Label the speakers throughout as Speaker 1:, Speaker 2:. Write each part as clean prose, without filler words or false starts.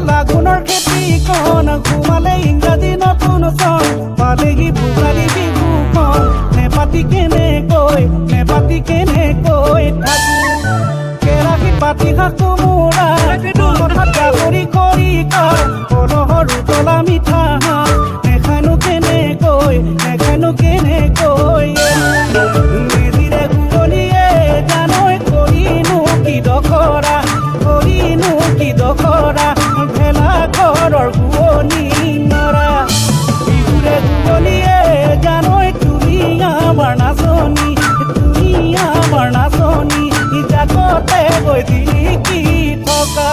Speaker 1: লাগুনৰ খেতিখন ঘুমালে ইংৰাজী নতুন চন পালেহি ভোগালী বিহুখন নেপাতি কেনেকৈ থাকো কেৰাহী পাতি শাক কোমোৰা কথা গাহৰি কৰি কলহৰ উতলা মিঠা নেখানো কেনেকৈ মেজিৰে ঘূৰণিয়ে জানৈ কৰিনো কি দখৰা ভেলা ঘৰৰ ঘূৰণি নৰা বিহুৰে ঘূৰণিয়ে জানৈ তুমি আমাৰ নাচনী জাকতে গৈ জিলিকি থকা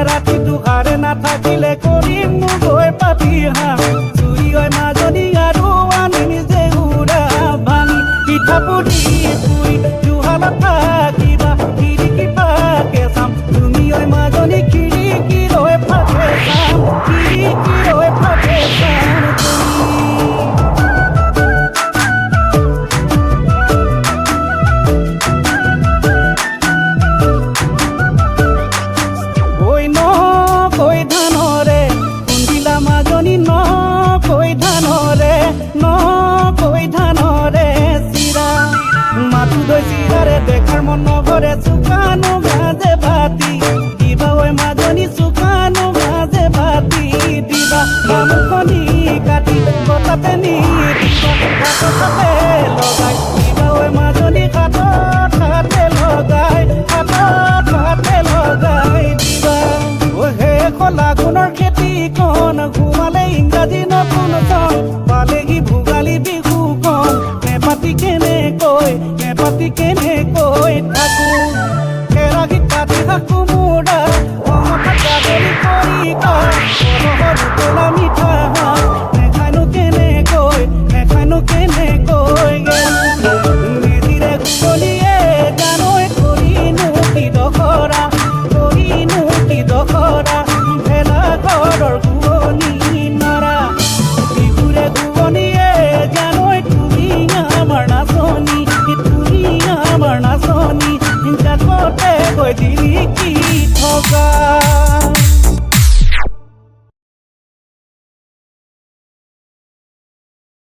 Speaker 1: ৰাতি দুহাৰে নাথাকিলে কৰিম গৈ পাতি চুৰি হয় মাজনী আৰু আনি নিজে উৰা ভাঙি পিঠা পুৰি পুৰি জুহালত থাকিবা খিৰিকী ফাকে চাম তুমি হয় মাজনী খিৰিকী ৰৈ ফাকে চাম দেখার মন নভরে শুকানো ভাজে ভাতি দিবা ওই মাজনী শুকানো ভাজে ভাতি দিবা বামুখনি কাটি কথাতে নি দিবা হাততে লগাই দিবা ওই মাজনী হাতে লগাই দিবা ও হে লাগুনৰ খেতিখন ঘুমালে ইংৰাজী নতুন চন পালেহি ভোগালী বিহুখন নেপাতি কেনেকৈ থাকো কেৰাহীত পাতি শাক কোমোৰা কথা গাহৰি কৰি কলহৰ উতলা মিঠা নেখানো কেনেকৈ মেজিৰে ঘূৰণিয়ে জানৈ কৰিনো কি দখৰা ভেলা ঘৰৰ ঘূৰণি নৰা বিহুৰে ঘূৰণিয়ে জানৈ তুমি আমাৰ নাচনী জাকতে গৈ জিলিকি থকা